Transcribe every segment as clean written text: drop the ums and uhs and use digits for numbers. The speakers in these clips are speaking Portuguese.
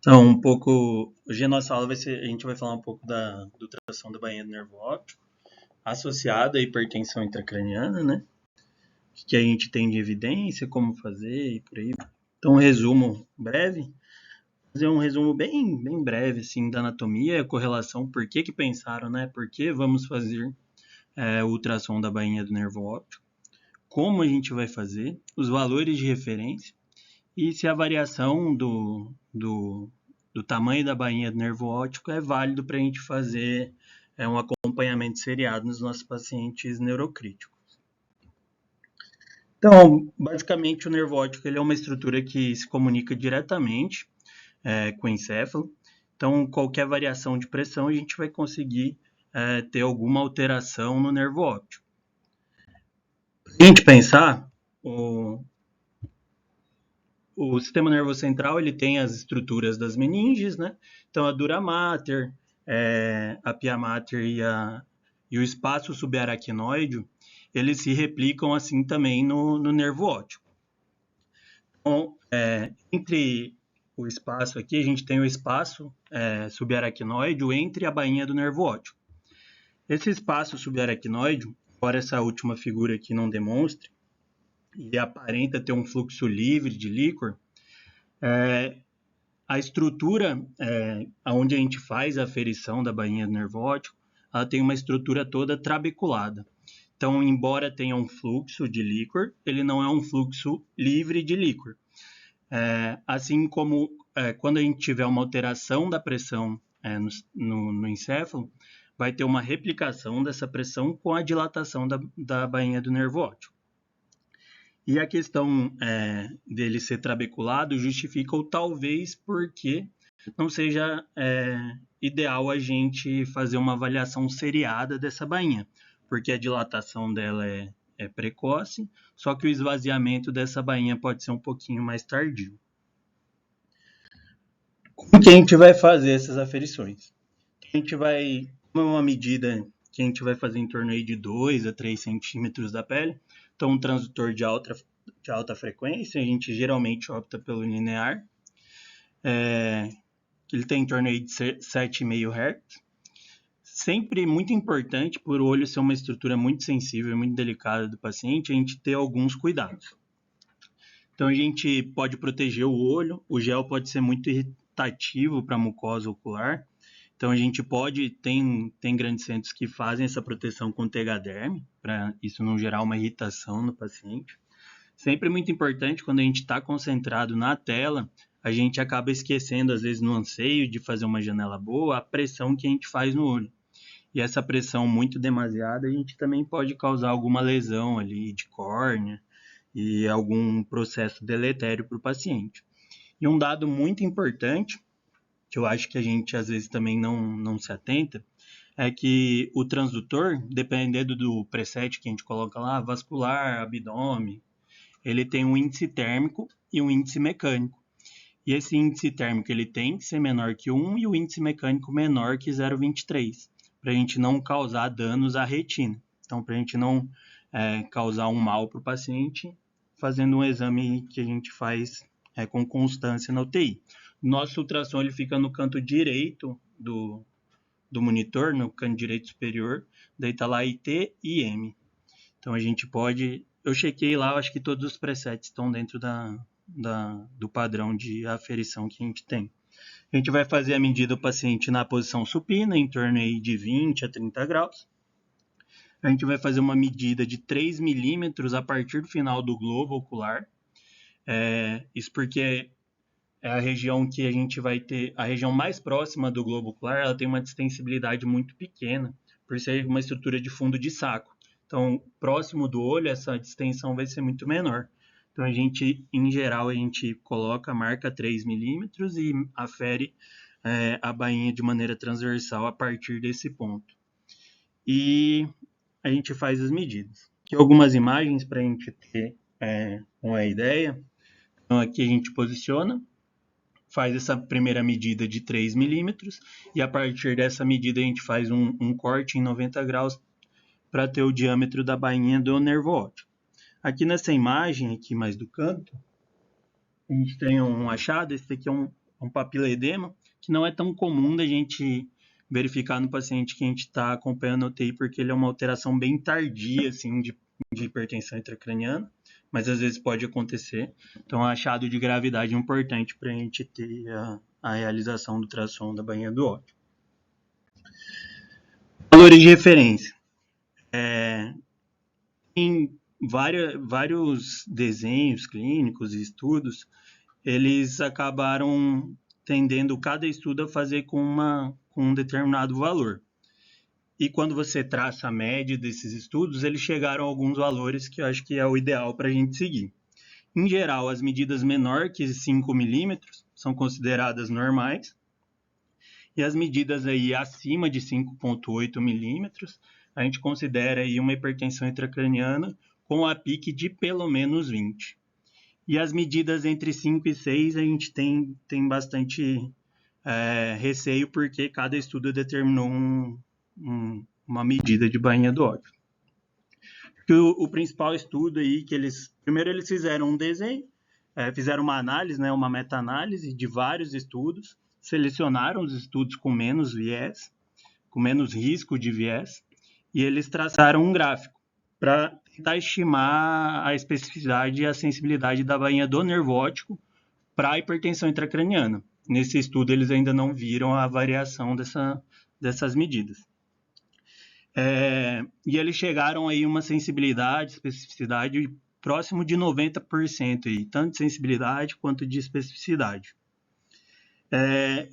Então, hoje a nossa aula a gente vai falar um pouco do tração da bainha do nervo óptico, associada à hipertensão intracraniana, né? O que a gente tem de evidência, como fazer e por aí. Então, um resumo breve, fazer um resumo bem breve, assim, da anatomia, a correlação, por que pensaram, né? Por que vamos fazer o ultrassom da bainha do nervo óptico, como a gente vai fazer, os valores de referência, e se a variação do tamanho da bainha do nervo óptico é válido para a gente fazer um acompanhamento seriado nos nossos pacientes neurocríticos. Então, basicamente, o nervo óptico ele é uma estrutura que se comunica diretamente com o encéfalo. Então, qualquer variação de pressão, a gente vai conseguir ter alguma alteração no nervo óptico. Para a gente pensar, o sistema nervoso central ele tem as estruturas das meninges, né? Então, a dura mater, a pia mater e o espaço subaracnoide, eles se replicam assim também no nervo óptico. Então, entre o espaço aqui, a gente tem o espaço subaracnoide entre a bainha do nervo óptico. Esse espaço subaracnoide, embora essa última figura aqui não demonstre, e aparenta ter um fluxo livre de líquor, a estrutura onde a gente faz a aferição da bainha do nervo óptico, ela tem uma estrutura toda trabeculada. Então, embora tenha um fluxo de líquor, ele não é um fluxo livre de líquor. Assim como quando a gente tiver uma alteração da pressão no encéfalo, vai ter uma replicação dessa pressão com a dilatação da bainha do nervo óptico. E a questão dele ser trabeculado justifica o talvez porque não seja ideal a gente fazer uma avaliação seriada dessa bainha, porque a dilatação dela é precoce, só que o esvaziamento dessa bainha pode ser um pouquinho mais tardio. Como que a gente vai fazer essas aferições? A gente vai, uma medida que a gente vai fazer em torno aí de 2 a 3 centímetros da pele, então um transdutor de alta frequência, a gente geralmente opta pelo linear, ele tem em torno aí de 7,5 Hz. Sempre muito importante, por o olho ser uma estrutura muito sensível e muito delicada do paciente, a gente ter alguns cuidados. Então a gente pode proteger o olho, o gel pode ser muito irritativo para a mucosa ocular, então a gente tem grandes centros que fazem essa proteção com Tegaderm, para isso não gerar uma irritação no paciente. Sempre muito importante, quando a gente está concentrado na tela, a gente acaba esquecendo, às vezes no anseio de fazer uma janela boa, a pressão que a gente faz no olho. E essa pressão muito demasiada, a gente também pode causar alguma lesão ali de córnea e algum processo deletério para o paciente. E um dado muito importante, que eu acho que a gente às vezes também não se atenta, é que o transdutor, dependendo do preset que a gente coloca lá, vascular, abdômen, ele tem um índice térmico e um índice mecânico. E esse índice térmico ele tem que ser menor que 1 e o índice mecânico menor que 0,23, para a gente não causar danos à retina. Então, para a gente não causar um mal para o paciente, fazendo um exame que a gente faz com constância na UTI. Nosso ultrassom ele fica no canto direito do monitor, no canto direito superior, daí está lá IT e M. Então a gente pode, eu chequei lá, acho que todos os presets estão dentro do padrão de aferição que a gente tem. A gente vai fazer a medida do paciente na posição supina, em torno aí de 20 a 30 graus. A gente vai fazer uma medida de 3 milímetros a partir do final do globo ocular. Isso porque é a região que a gente vai ter, a região mais próxima do globo ocular, ela tem uma distensibilidade muito pequena, por ser uma estrutura de fundo de saco. Então, próximo do olho, essa distensão vai ser muito menor. Então, a gente, em geral, a gente coloca, marca 3 milímetros e afere a bainha de maneira transversal a partir desse ponto. E a gente faz as medidas. Aqui algumas imagens para a gente ter uma ideia. Então, aqui a gente posiciona, faz essa primeira medida de 3 milímetros e a partir dessa medida a gente faz um corte em 90 graus para ter o diâmetro da bainha do nervo óptico. Aqui nessa imagem, aqui mais do canto, a gente tem um achado, esse aqui é um papiledema, que não é tão comum da gente verificar no paciente que a gente está acompanhando a UTI, porque ele é uma alteração bem tardia, assim, de hipertensão intracraniana, mas às vezes pode acontecer. Então, achado de gravidade é importante para a gente ter a realização do ultrassom da bainha do ódio. Valores de referência. Em vários desenhos clínicos e estudos, eles acabaram tendendo cada estudo a fazer com um determinado valor. E quando você traça a média desses estudos, eles chegaram a alguns valores que eu acho que é o ideal para a gente seguir. Em geral, as medidas menor que 5 milímetros são consideradas normais, e as medidas aí acima de 5,8 milímetros, a gente considera aí uma hipertensão intracraniana com a PIC de pelo menos 20. E as medidas entre 5 e 6 a gente tem bastante receio, porque cada estudo determinou uma medida de bainha do ódio. O principal estudo aí que primeiro eles fizeram um desenho, fizeram uma análise, né, uma meta-análise de vários estudos, selecionaram os estudos com menos viés, com menos risco de viés, e eles traçaram um gráfico para tentar estimar a especificidade e a sensibilidade da bainha do nervo óptico para a hipertensão intracraniana. Nesse estudo, eles ainda não viram a variação dessas medidas. E eles chegaram aí uma sensibilidade, especificidade próximo de 90%, aí, tanto de sensibilidade quanto de especificidade.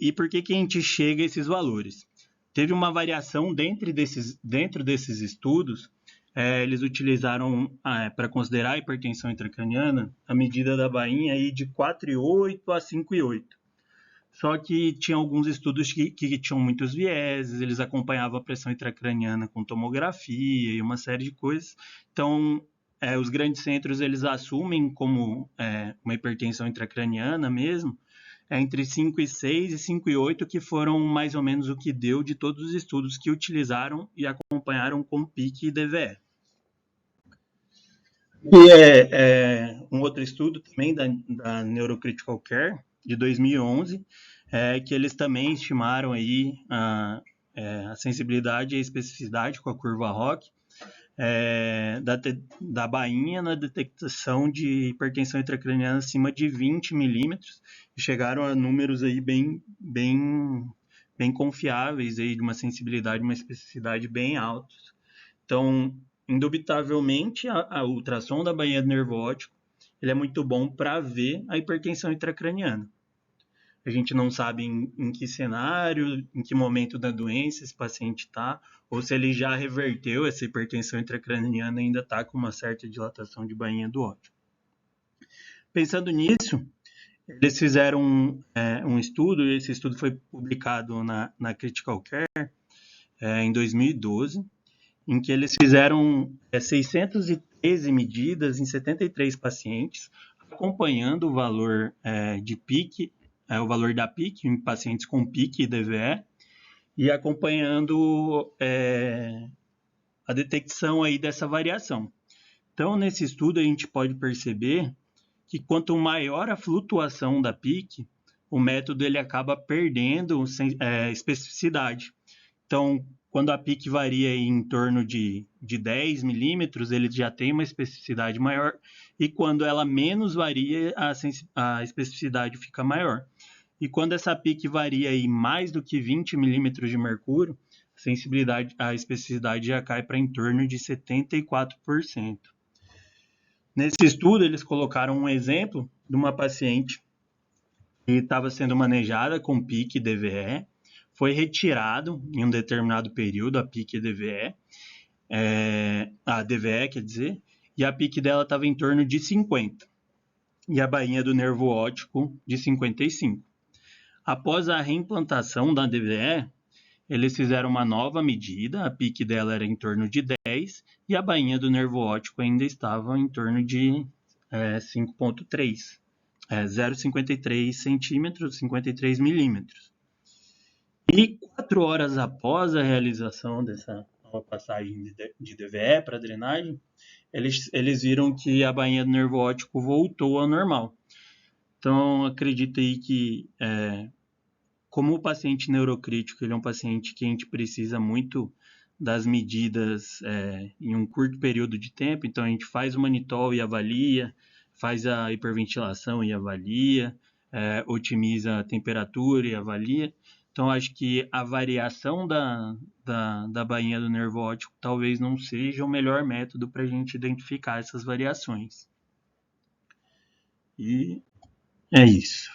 E por que a gente chega a esses valores? Teve uma variação dentro desses estudos. Eles utilizaram, para considerar a hipertensão intracraniana, a medida da bainha aí de 4,8 a 5,8. Só que tinha alguns estudos que tinham muitos vieses, eles acompanhavam a pressão intracraniana com tomografia e uma série de coisas. Então, os grandes centros, eles assumem como uma hipertensão intracraniana mesmo, entre 5,6 e 5,8, que foram mais ou menos o que deu de todos os estudos que utilizaram e acompanharam com PIC e DVE. E um outro estudo também da Neurocritical Care, de 2011, que eles também estimaram aí a sensibilidade e a especificidade com a curva ROC da bainha na detecção de hipertensão intracraniana acima de 20 milímetros, e chegaram a números aí bem confiáveis, aí, de uma sensibilidade e uma especificidade bem altos. Então, indubitavelmente, a ultrassom da bainha do nervo óptico ele é muito bom para ver a hipertensão intracraniana. A gente não sabe em que cenário, em que momento da doença esse paciente está, ou se ele já reverteu essa hipertensão intracraniana e ainda está com uma certa dilatação de bainha do óptico. Pensando nisso, eles fizeram um estudo, e esse estudo foi publicado na Critical Care em 2012, em que eles fizeram 613 medidas em 73 pacientes, acompanhando o valor de PIC, o valor da PIC em pacientes com PIC e DVE, e acompanhando a detecção aí dessa variação. Então, nesse estudo, a gente pode perceber que quanto maior a flutuação da PIC, o método ele acaba perdendo especificidade. Então, quando a PIC varia em torno de 10 milímetros, ele já tem uma especificidade maior, e quando ela menos varia, a especificidade fica maior. E quando essa PIC varia em mais do que 20 milímetros de mercúrio, a especificidade já cai para em torno de 74%. Nesse estudo, eles colocaram um exemplo de uma paciente que estava sendo manejada com PIC e DVE, foi retirado em um determinado período a PIC e DVE, a DVE, quer dizer, e a PIC dela estava em torno de 50, e a bainha do nervo óptico de 55. Após a reimplantação da DVE, eles fizeram uma nova medida, a PIC dela era em torno de 10, e a bainha do nervo óptico ainda estava em torno de 5,3, 0,53 centímetros, 53 milímetros. E 4 horas após a realização dessa nova passagem de DVE para drenagem, eles viram que a bainha do nervo óptico voltou ao normal. Então, acredito aí que, como o paciente neurocrítico, ele é um paciente que a gente precisa muito das medidas em um curto período de tempo, então a gente faz o manitol e avalia, faz a hiperventilação e avalia, otimiza a temperatura e avalia. Então, acho que a variação da bainha do nervo óptico talvez não seja o melhor método para a gente identificar essas variações. E é isso.